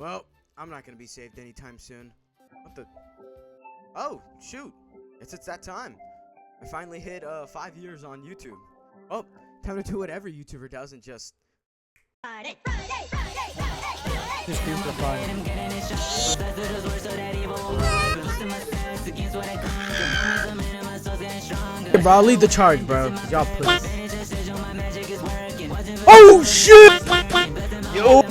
Well, I'm not gonna be saved anytime soon. What the? Oh, shoot. It's that time. I finally hit 5 years on YouTube. Oh, time to do what every YouTuber does and just... Friday, Friday, Friday, Friday, Friday. Just do for fun. Bro, I'll lead the charge, bro. Y'all please. Oh shit! Yo!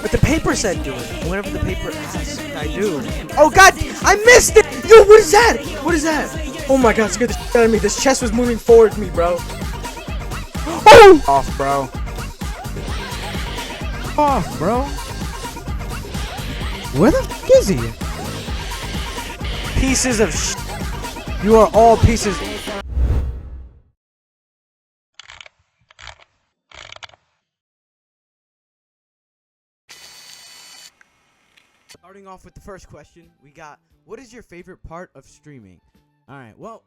But the paper said do it. Whatever the paper asks, I do. Oh god! I missed it! Yo, what is that? What is that? Oh my god, scared the shit out of me. This chest was moving forward me, bro. Oh! Off, bro. Off, bro. Where the f is he? Pieces of sh. You are all pieces. Starting off with the first question, we got, what is your favorite part of streaming? Alright, well,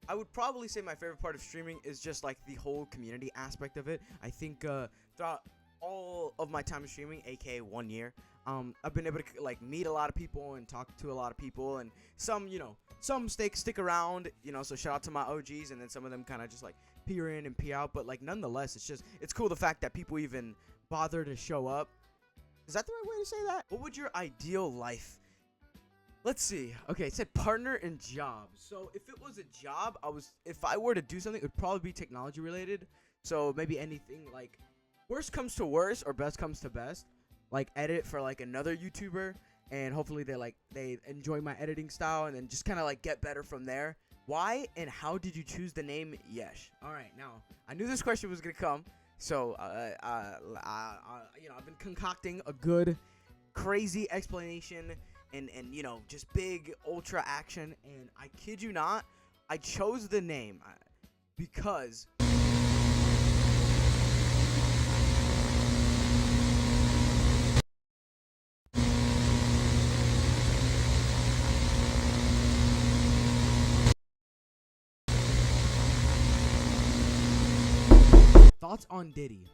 I would probably say my favorite part of streaming is just like the whole community aspect of it. I think throughout all of my time streaming, aka 1 year, I've been able to like meet a lot of people and talk to a lot of people, and some, you know, some stick around, you know, so shout out to my OGs, and then some of them kind of just like peer in and peer out, but like nonetheless, it's cool the fact that people even bother to show up. Is that the right way to say that? What would your ideal life? Let's see. Okay, it said partner and job. So if it was a job, if I were to do something, it would probably be technology related. So maybe anything like worst comes to worst or best comes to best, like edit for like another YouTuber, and hopefully they enjoy my editing style, and then just kind of like get better from there. Why and how did you choose the name Yesh? All right, now I knew this question was gonna come. So, you know, I've been concocting a good, crazy explanation and you know, just big, ultra action. And I kid you not, I chose the name because... Thoughts on Diddy?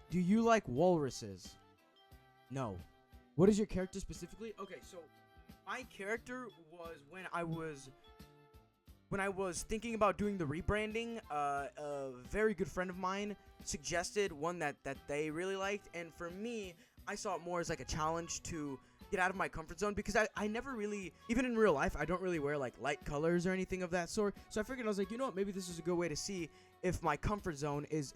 Do you like walruses? No. What is your character specifically? Okay, so my character was when I was thinking about doing the rebranding, a very good friend of mine suggested one that they really liked, and for me, I saw it more as like a challenge to get out of my comfort zone, because I never really, even in real life, I don't really wear like light colors or anything of that sort. So I figured, I was like, you know what, maybe this is a good way to see if my comfort zone is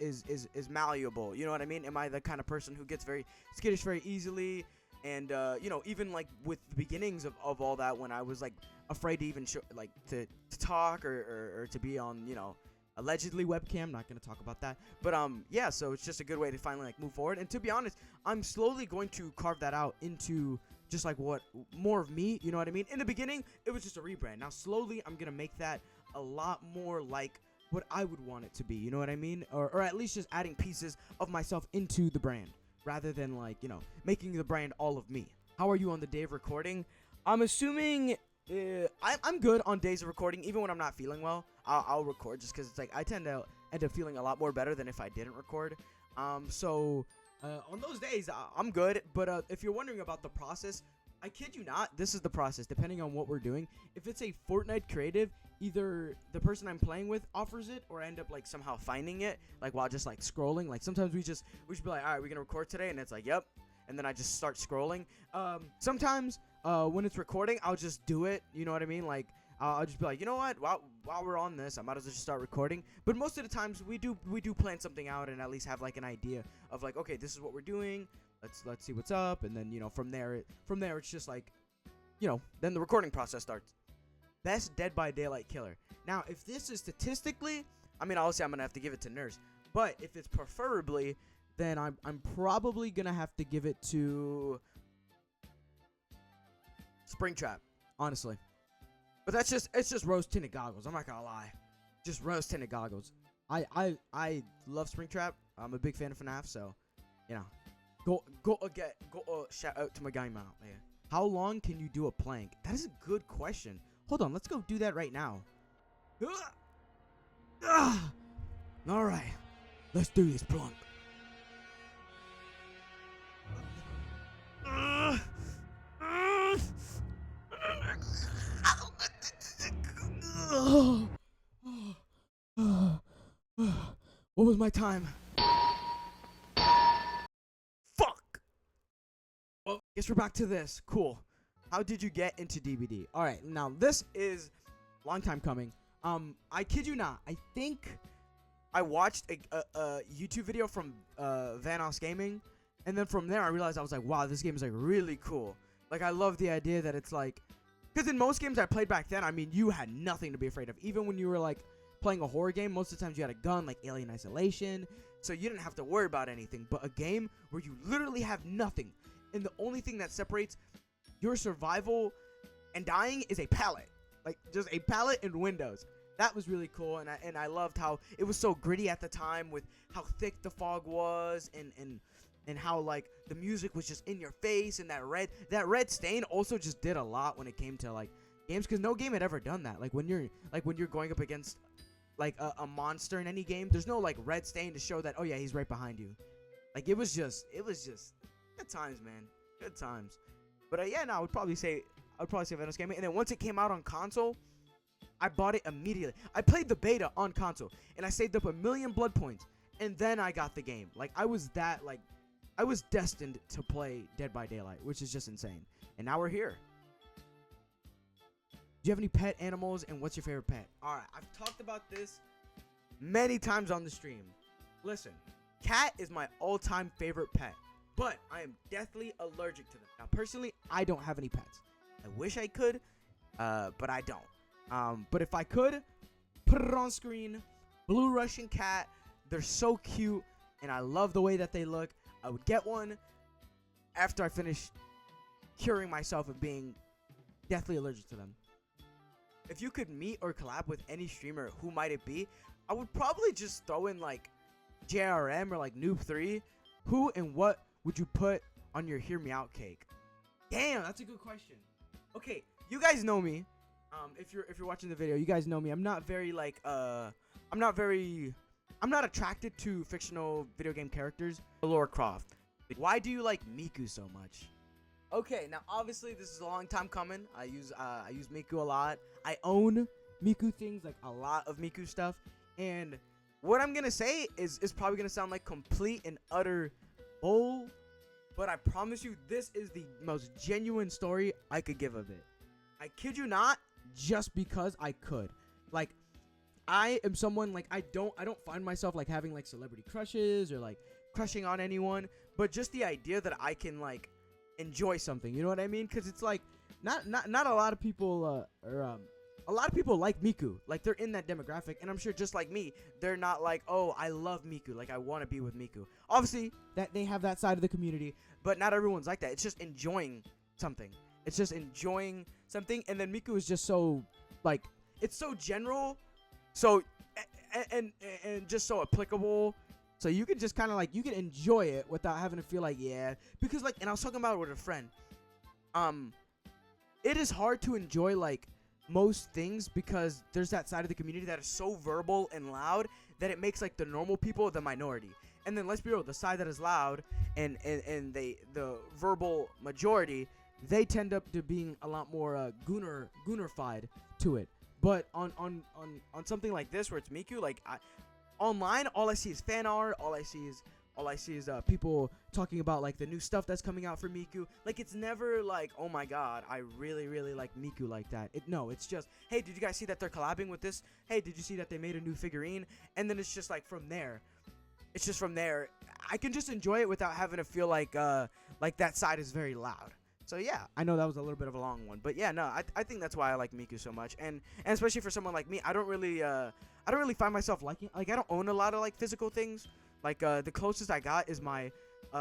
malleable. You know what I mean? Am I the kind of person who gets very skittish very easily? And you know, even like with the beginnings of all that, when I was like afraid to even show, like to talk or to be on, you know, allegedly webcam, not gonna talk about that, but yeah, so it's just a good way to finally like move forward. And to be honest, I'm slowly going to carve that out into just like what more of me, you know what I mean? In the beginning, it was just a rebrand. Now slowly I'm gonna make that a lot more like what I would want it to be, you know what I mean? Or at least just adding pieces of myself into the brand, rather than like, you know, making the brand all of me. How are you on the day of recording? I'm assuming I'm good on days of recording. Even when I'm not feeling well, I'll record, just because it's like I tend to end up feeling a lot more better than if I didn't record. So on those days, I'm good. But if you're wondering about the process, I kid you not, this is the process, depending on what we're doing. If it's a Fortnite creative, either the person I'm playing with offers it, or I end up like somehow finding it, like while just like scrolling. Like sometimes we should be like, all right, we're gonna record today, and it's like, yep, and then I just start scrolling. Sometimes when it's recording, I'll just do it, you know what I mean? Like I'll just be like, you know what, while we're on this, I might as well just start recording. But most of the times we do plan something out, and at least have like an idea of like, okay, this is what we're doing, let's see what's up, and then, you know, from there it's just like, you know, then the recording process starts. Best Dead by Daylight killer. Now, if this is statistically, I mean, obviously I'm gonna have to give it to Nurse, but if it's preferably, then I'm probably gonna have to give it to Springtrap, honestly. But it's just rose tinted goggles. I'm not gonna lie, just rose tinted goggles. I love Springtrap. I'm a big fan of FNAF, so you know, go shout out to my guy out there. How long can you do a plank? That is a good question. Hold on, let's go do that right now. All right, let's do this, plunk. What was my time? Fuck. Well, guess we're back to this. Cool. How did you get into DBD? All right, now this is a long time coming. I kid you not. I think I watched a YouTube video from Vanos Gaming, and then from there I realized I was like, wow, this game is like really cool. Like I love the idea that it's like, because in most games I played back then, I mean, you had nothing to be afraid of. Even when you were like playing a horror game, most of the times you had a gun, like Alien Isolation, so you didn't have to worry about anything. But a game where you literally have nothing, and the only thing that separates your survival and dying is a pallet, like just a pallet and windows. That was really cool, and I loved how it was so gritty at the time with how thick the fog was, and how like the music was just in your face, and that red stain also just did a lot when it came to like games, because no game had ever done that. Like when you're going up against like a monster in any game, there's no like red stain to show that, oh yeah, he's right behind you. Like it was just good times, man, good times. But yeah, no, I would probably say Vanos Gaming. And then once it came out on console, I bought it immediately. I played the beta on console, and I saved up 1,000,000 blood points, and then I got the game. Like I was destined to play Dead by Daylight, which is just insane. And now we're here. Do you have any pet animals, and what's your favorite pet? All right, I've talked about this many times on the stream. Listen, cat is my all-time favorite pet, but I am deathly allergic to them. Now, personally, I don't have any pets. I wish I could, but I don't. But if I could, put it on screen. Blue Russian cat. They're so cute, and I love the way that they look. I would get one after I finish curing myself of being deathly allergic to them. If you could meet or collab with any streamer, who might it be? I would probably just throw in like JRM or like Noob3. Who and what would you put on your Hear Me Out cake? Damn, that's a good question. Okay, you guys know me. If you're watching the video, you guys know me. I'm not attracted to fictional video game characters. Laura Croft. Why do you like Miku so much? Okay, now obviously this is a long time coming. I use Miku a lot. I own Miku things, like a lot of Miku stuff. And what I'm gonna say is probably gonna sound like complete and utter bull, but I promise you this is the most genuine story I could give of it. I kid you not, just because I could. Like, I am someone, like, I don't find myself like having like celebrity crushes or like crushing on anyone, but just the idea that I can like enjoy something, you know what I mean? Because it's like not a lot of people a lot of people like Miku, like they're in that demographic, and I'm sure just like me, they're not like, oh, I love Miku, like I want to be with Miku. Obviously that they have that side of the community, but not everyone's like that. It's just enjoying something. It's just enjoying something, and then Miku is just so like, it's so general, so and just so applicable. So you can just kind of like, you can enjoy it without having to feel like, yeah, because like, and I was talking about it with a friend. It is hard to enjoy like most things because there's that side of the community that is so verbal and loud that it makes like the normal people the minority. And then let's be real, the side that is loud and the verbal majority, they tend up to being a lot more Goonerfied to it. But on something like this where it's Miku, like online, all I see is fan art. All I see is people talking about like the new stuff that's coming out for Miku. Like it's never like, oh my god, I really like Miku like that. No, it's just, hey, did you guys see that they're collabing with this? Hey, did you see that they made a new figurine? And then it's just like from there. It's just from there. I can just enjoy it without having to feel like that side is very loud. So yeah, I know that was a little bit of a long one, but yeah, no, I think that's why I like Miku so much, and especially for someone like me, I don't really find myself liking, like, I don't own a lot of like physical things. Like the closest I got is my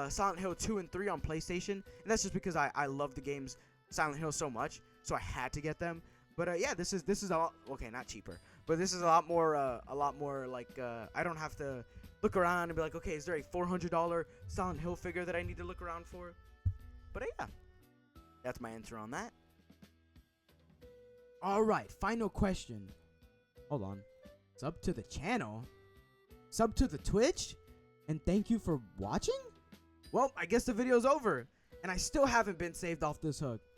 Silent Hill 2 and 3 on PlayStation, and that's just because I love the games Silent Hill so much, so I had to get them. But yeah, this is a lot, okay, not cheaper, but this is a lot more like I don't have to look around and be like, okay, is there a $400 Silent Hill figure that I need to look around for? But yeah. That's my answer on that. All right, final question. Hold on. Sub to the channel, sub to the Twitch, and thank you for watching? Well, I guess the video's over, and I still haven't been saved off this hook.